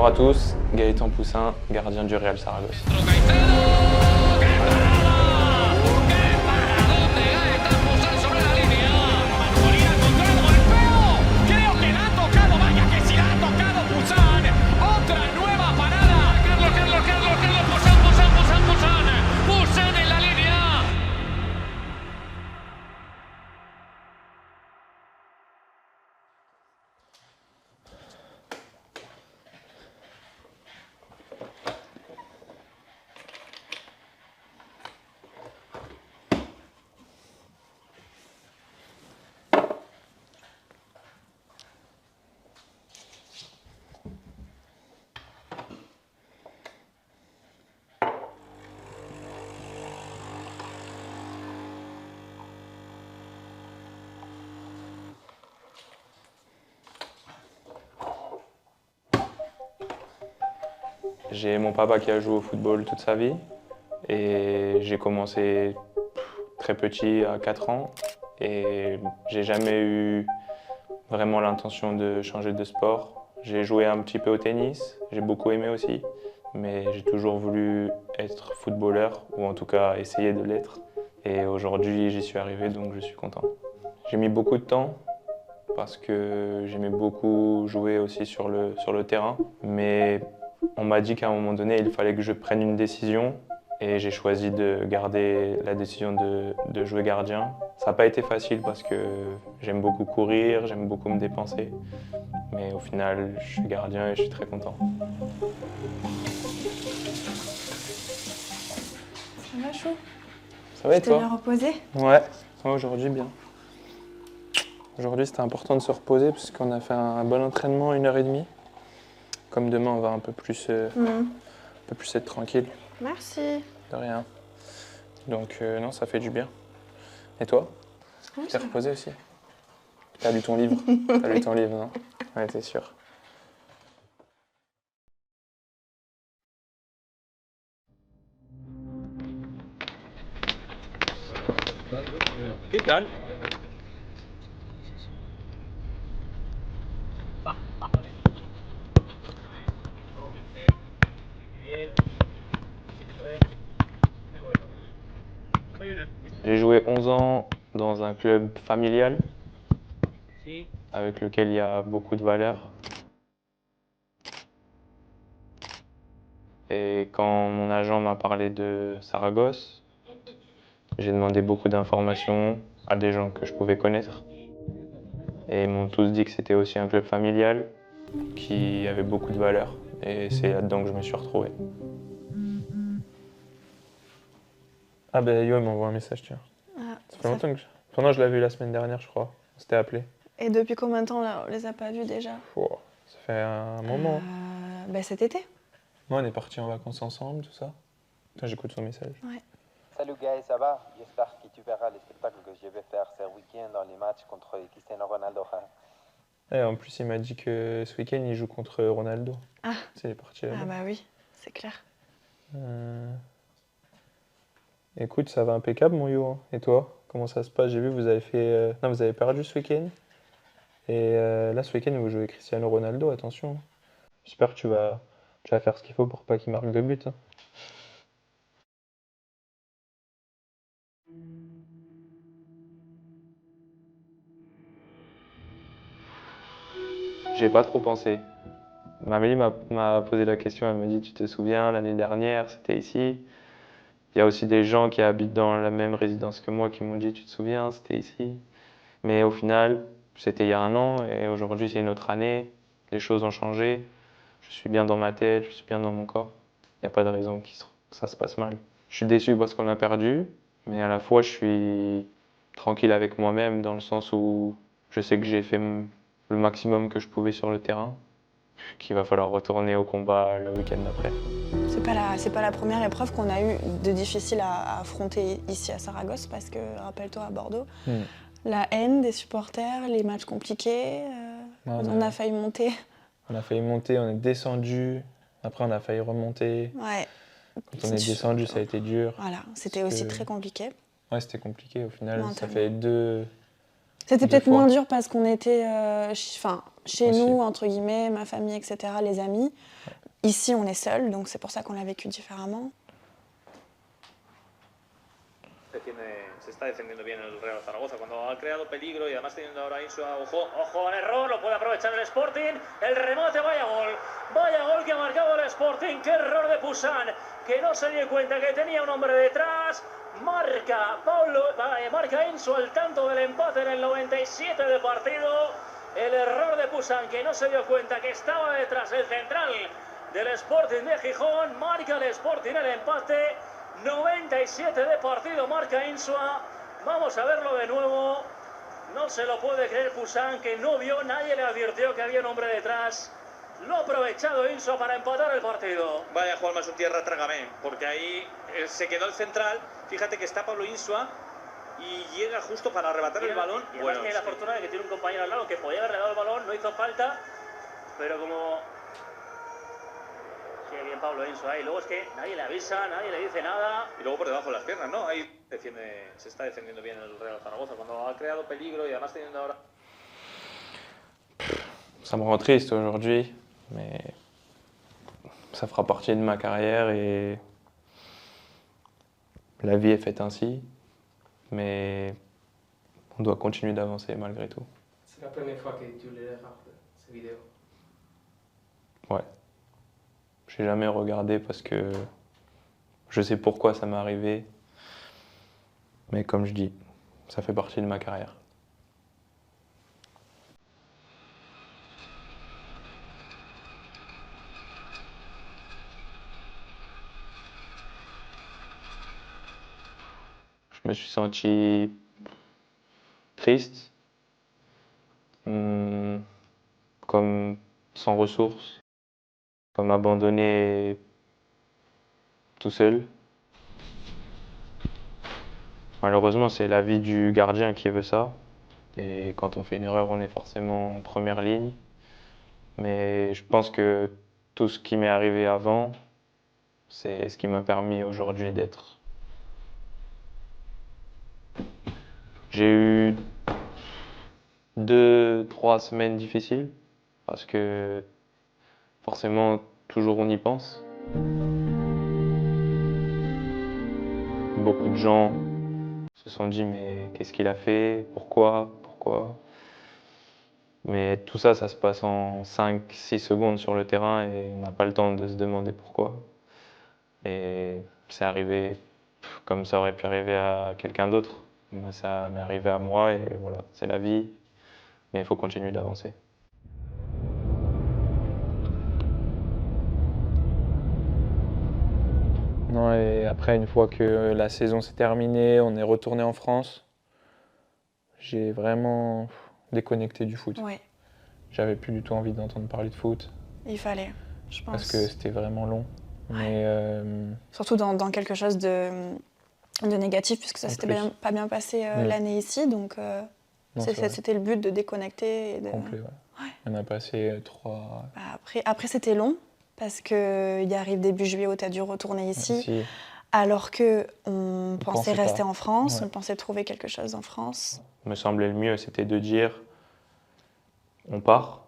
à tous, Gaëtan Poussin, gardien du Real Saragosse. J'ai mon papa qui a joué au football toute sa vie et j'ai commencé très petit, à 4 ans, et j'ai jamais eu vraiment l'intention de changer de sport. J'ai joué un petit peu au tennis, j'ai beaucoup aimé aussi, mais j'ai toujours voulu être footballeur, ou en tout cas essayer de l'être. Et aujourd'hui j'y suis arrivé, donc je suis content. J'ai mis beaucoup de temps parce que j'aimais beaucoup jouer aussi sur le terrain, mais on m'a dit qu'à un moment donné, il fallait que je prenne une décision et j'ai choisi de garder la décision de jouer gardien. Ça n'a pas été facile parce que j'aime beaucoup courir, j'aime beaucoup me dépenser, mais au final, je suis gardien et je suis très content. Ça va, Chou? Ça va et Tu t'es bien toi? reposé? Ouais, aujourd'hui bien. Aujourd'hui, c'était important de se reposer parce qu'on a fait un bon entraînement, 1h30. Comme demain, on va un peu plus être tranquille. Merci. De rien. Donc non, ça fait du bien. Et toi? Oui, T'es ça va. reposé aussi? T'as lu ton livre? T'as lu ton livre, non? Ouais, t'es sûr. ¿Qué tal? J'ai joué 11 ans dans un club familial Sí. avec lequel il y a beaucoup de valeurs. Et quand mon agent m'a parlé de Saragosse, j'ai demandé beaucoup d'informations à des gens que je pouvais connaître. Et ils m'ont tous dit que c'était aussi un club familial qui avait beaucoup de valeurs. Et c'est là-dedans que je me suis retrouvé. Ah ben Yo, il m'envoie un message, tiens. Ah, Ça fait longtemps que Pendant je l'ai vu la semaine dernière, je crois. On s'était appelé. Et depuis combien de temps là, on les a pas vus déjà? Wow, ça fait un moment. Cet été. Moi, on est partis en vacances ensemble, tout ça. Attends, j'écoute son message. Ouais. Salut Guy, ça va? J'espère que tu verras les spectacles que je vais faire ce week-end dans les matchs contre Cristiano Ronaldo. Et en plus, il m'a dit que ce week-end, il joue contre Ronaldo. Ah. C'est, il est parti là-bas. Ah bah oui, c'est clair. Écoute, ça va impeccable, mon Yo. Hein. Et toi, comment ça se passe? J'ai vu que vous avez fait... Non, vous avez perdu ce week-end. Et là, ce week-end, vous jouez Cristiano Ronaldo, attention. J'espère que tu vas faire ce qu'il faut pour pas qu'il marque de but. Hein. J'ai pas trop pensé. Mamélie m'a posé la question, elle m'a dit, tu te souviens, l'année dernière, c'était ici. Il y a aussi des gens qui habitent dans la même résidence que moi qui m'ont dit, tu te souviens, c'était ici. Mais au final, c'était il y a un an et aujourd'hui, c'est une autre année. Les choses ont changé. Je suis bien dans ma tête, je suis bien dans mon corps. Il n'y a pas de raison que ça se passe mal. Je suis déçu parce qu'on a perdu, mais à la fois, je suis tranquille avec moi-même dans le sens où je sais que j'ai fait le maximum que je pouvais sur le terrain, qu'il va falloir retourner au combat le week-end d'après. C'est pas la première épreuve qu'on a eu de difficile à affronter ici à Saragosse parce que, rappelle-toi, à Bordeaux, la haine des supporters, les matchs compliqués, on a failli monter. On a failli monter, on est descendu, après on a failli remonter. Ouais. Quand on est descendu, ça a été dur. Voilà, c'était aussi très compliqué. Ouais, c'était compliqué au final, Mentalement. ça fait deux... C'était Deux peut-être fois. moins dur parce qu'on était... Enfin, chez aussi. nous, entre guillemets, ma famille, etc., les amis. Ici, on est seul, donc c'est pour ça qu'on l'a vécu différemment. Se está defendiendo bien el Real Zaragoza cuando ha creado peligro y además teniendo ahora Insua, ojo al error, lo puede aprovechar el Sporting, el remate, vaya gol que ha marcado el Sporting, qué error de Poussin, que no se dio cuenta que tenía un hombre detrás, marca Insua el tanto del empate en el 97 de partido, el error de Poussin que no se dio cuenta que estaba detrás el central del Sporting de Gijón, marca el Sporting el empate. 97 de partido, marca Insua. Vamos a verlo de nuevo. No se lo puede creer Poussin, que no vio, nadie le advirtió que había un hombre detrás. Lo ha aprovechado Insua para empatar el partido. Vaya, Juanma, es un tierra trágame, porque ahí se quedó el central. Fíjate que está Pablo Insua y llega justo para arrebatar el balón. Y además tiene la fortuna de que tiene un compañero al lado que podía haberle dado el balón, no hizo falta, pero como... Sigue bien Pablo Insua, y luego es que nadie le avisa, nadie le dice nada. Y luego por debajo de las piernas, ¿no? Ahí se está defendiendo bien el Real Zaragoza cuando ha creado peligro y además teniendo ahora... Ça me rend triste aujourd'hui, mais ça fera partie de ma carrière et la vie est faite ainsi. Mais on doit continuer d'avancer malgré tout. C'est la première fois que tu les regardes, ces vidéos. Ouais. J'ai jamais regardé parce que je sais pourquoi ça m'est arrivé. Mais comme je dis, ça fait partie de ma carrière. Je me suis senti triste, comme sans ressources, comme abandonné tout seul. Malheureusement, c'est la vie du gardien qui veut ça. Et quand on fait une erreur, on est forcément en première ligne. Mais je pense que tout ce qui m'est arrivé avant, c'est ce qui m'a permis aujourd'hui d'être. J'ai eu 2-3 semaines difficiles parce que forcément, toujours on y pense. Beaucoup de gens se sont dit mais qu'est-ce qu'il a fait? Pourquoi? Mais tout ça, ça se passe en 5-6 secondes sur le terrain et on n'a pas le temps de se demander pourquoi. Et c'est arrivé comme ça aurait pu arriver à quelqu'un d'autre. Mais ça m'est arrivé à moi et voilà, c'est la vie. Mais il faut continuer d'avancer. Non, et après, une fois que la saison s'est terminée, on est retourné en France, j'ai vraiment déconnecté du foot. Ouais. J'avais plus du tout envie d'entendre parler de foot. Il fallait, je pense. Parce que c'était vraiment long. Mais surtout dans quelque chose de négatif, puisque ça s'était pas bien passé l'année ici. Donc c'était le but de déconnecter. Et de... Complet, ouais. On a passé 3... Après c'était long, parce qu'il arrive début juillet où tu as dû retourner ici. Alors qu'on pensait rester en France, on pensait trouver quelque chose en France. Me semblait le mieux, c'était de dire on part,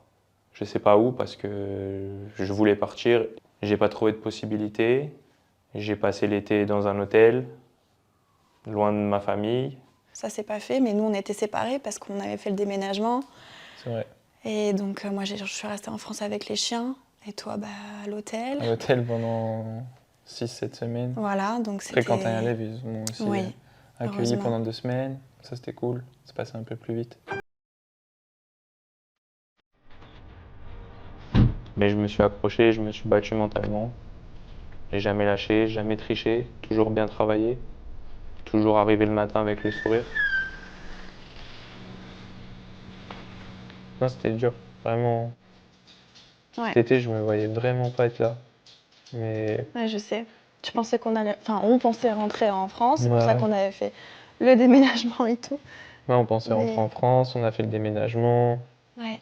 je sais pas où parce que je voulais partir. J'ai pas trouvé de possibilité. J'ai passé l'été dans un hôtel, loin de ma famille. Ça s'est pas fait, mais nous on était séparés parce qu'on avait fait le déménagement. C'est vrai. Et donc moi je suis restée en France avec les chiens et toi à l'hôtel. À l'hôtel pendant 6-7 semaines. Voilà, donc c'était... Après Quentin et Alev, ils m'ont aussi accueilli pendant 2 semaines. Ça c'était cool, c'est passé un peu plus vite. Mais je me suis accroché, je me suis battu mentalement. J'ai jamais lâché, jamais triché, toujours bien travaillé. Toujours arrivé le matin avec le sourire. Non, c'était dur, vraiment. Cet été, je me voyais vraiment pas être là. Mais... Ouais, je sais. Tu pensais qu'on allait... Enfin, on pensait rentrer en France, c'est pour ça qu'on avait fait le déménagement et tout. Ouais, on pensait rentrer en France, on a fait le déménagement. Ouais.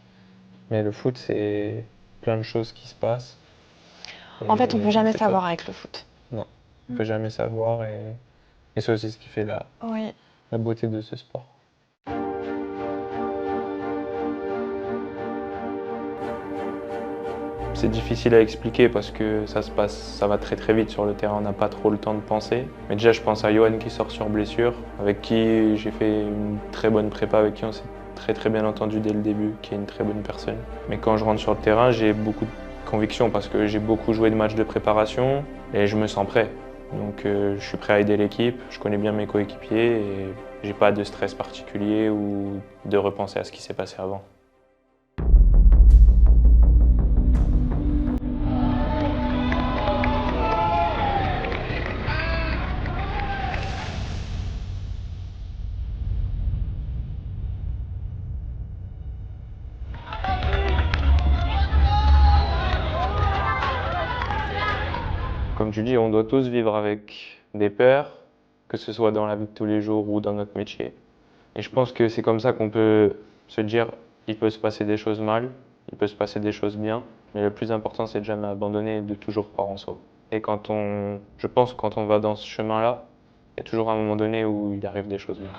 Mais le foot, c'est plein de choses qui se passent. En fait, on peut jamais savoir avec le foot. Non, on peut jamais savoir et c'est aussi ce qui fait la beauté de ce sport. C'est difficile à expliquer parce que ça va très très vite sur le terrain, on n'a pas trop le temps de penser. Mais déjà je pense à Yohan qui sort sur blessure, avec qui j'ai fait une très bonne prépa, avec qui on s'est très bien entendu dès le début, qui est une très bonne personne. Mais quand je rentre sur le terrain, j'ai beaucoup de conviction parce que j'ai beaucoup joué de matchs de préparation et je me sens prêt. Donc je suis prêt à aider l'équipe, je connais bien mes coéquipiers et j'ai pas de stress particulier ou de repenser à ce qui s'est passé avant. Comme tu dis, on doit tous vivre avec des peurs, que ce soit dans la vie de tous les jours ou dans notre métier. Et je pense que c'est comme ça qu'on peut se dire il peut se passer des choses mal, il peut se passer des choses bien, mais le plus important c'est de jamais abandonner et de toujours croire en soi. Et je pense que quand on va dans ce chemin-là, il y a toujours un moment donné où il arrive des choses bien.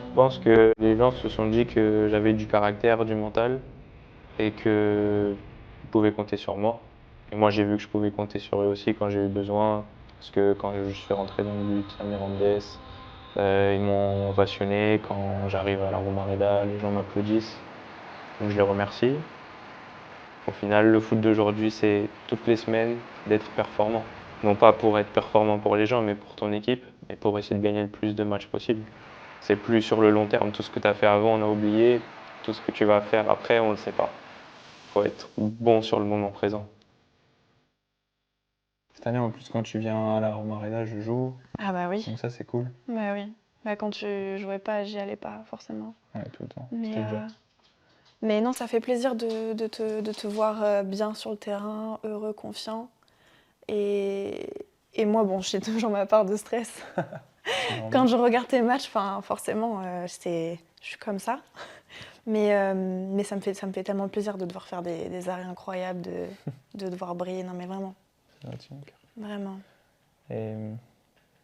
Je pense que les gens se sont dit que j'avais du caractère, du mental et qu'ils pouvaient compter sur moi. Et moi j'ai vu que je pouvais compter sur eux aussi quand j'ai eu besoin, parce que quand je suis rentré dans le but à Mirandés, ils m'ont ovationné. Quand j'arrive à la Romareda, les gens m'applaudissent, donc je les remercie. Au final, le foot d'aujourd'hui, c'est toutes les semaines d'être performant. Non pas pour être performant pour les gens, mais pour ton équipe, et pour essayer de gagner le plus de matchs possible. C'est plus sur le long terme. Tout ce que tu as fait avant, on a oublié. Tout ce que tu vas faire après, on ne le sait pas. Il faut être bon sur le moment présent. Cette année, en plus, quand tu viens à la Romareda, je joue. Ah bah oui. Donc ça, c'est cool. Bah oui. Bah quand tu jouais pas, j'y allais pas forcément. Ouais, tout le temps. Mais, C'était dur. mais non, ça fait plaisir de te voir bien sur le terrain, heureux, confiant. Et moi, bon, j'ai toujours ma part de stress. Quand je regarde tes matchs, forcément, je suis comme ça. Mais ça me fait tellement plaisir de devoir faire des arrêts incroyables, de devoir briller. Non, mais vraiment. Vraiment. Et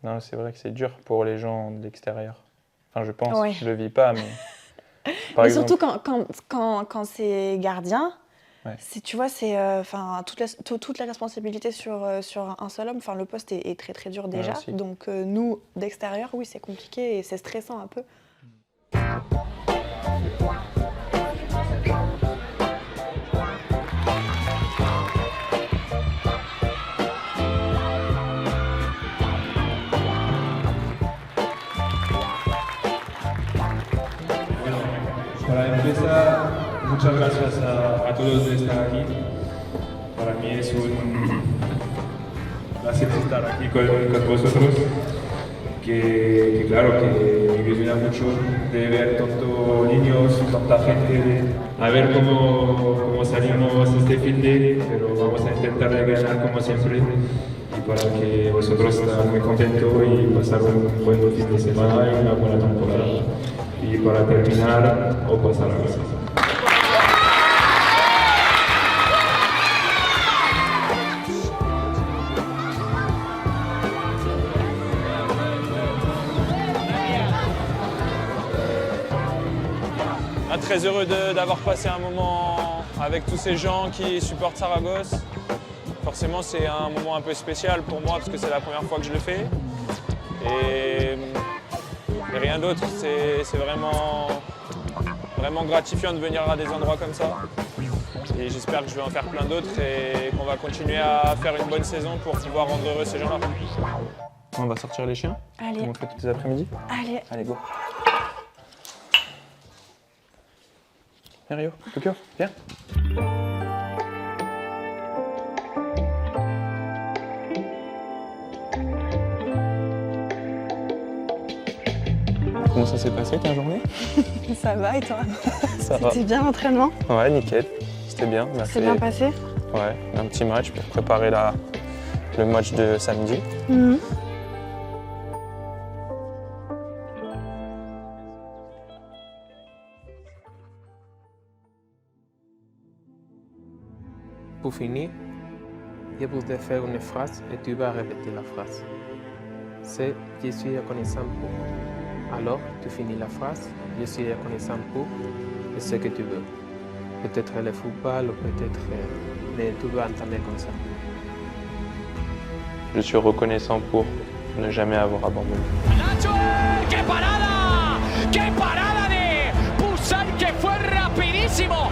non, c'est vrai que c'est dur pour les gens de l'extérieur. Enfin, je pense, ouais. Je le vis pas, mais... mais surtout quand c'est gardien, ouais. Tu vois, c'est toute la responsabilité sur un seul homme. Enfin, le poste est très très dur déjà. Ouais, donc nous, d'extérieur, oui, c'est compliqué et c'est stressant un peu. Para empezar, muchas gracias a todos de estar aquí. Para mí es un placer estar aquí con vosotros. Que claro, que me ilusiona mucho de ver tantos niños, tanta gente, a ver cómo salimos este fin de, pero vamos a intentar de ganar como siempre y para que vosotros estén muy contentos y pasar un buen fin de semana y una buena temporada. Y para terminar, o pasar a casa. Très heureux d'avoir passé un moment avec tous ces gens qui supportent Saragosse. Forcément, c'est un moment un peu spécial pour moi parce que c'est la première fois que je le fais. Et rien d'autre, c'est vraiment gratifiant de venir à des endroits comme ça. Et j'espère que je vais en faire plein d'autres et qu'on va continuer à faire une bonne saison pour pouvoir rendre heureux ces gens-là. On va sortir les chiens. Allez. On le fait tous les après-midi. Allez, go. Viens Rio, Tokyo, viens. Comment ça s'est passé ta journée? Ça va et toi? Ça va. C'était bien l'entraînement? Ouais, nickel. C'était bien. C'est bien passé? Ouais, un petit match pour préparer le match de samedi. Pour finir, je voudrais faire une phrase et tu vas répéter la phrase. C'est « Je suis reconnaissant pour ». Alors, tu finis la phrase « Je suis reconnaissant pour » et ce que tu veux. peut-être le football, ou peut-être... mais tu dois entamer comme ça. Je suis reconnaissant pour ne jamais avoir abandonné. Nacho, ¡qué parada! ¡Qué parada de Busan que fue rapidísimo!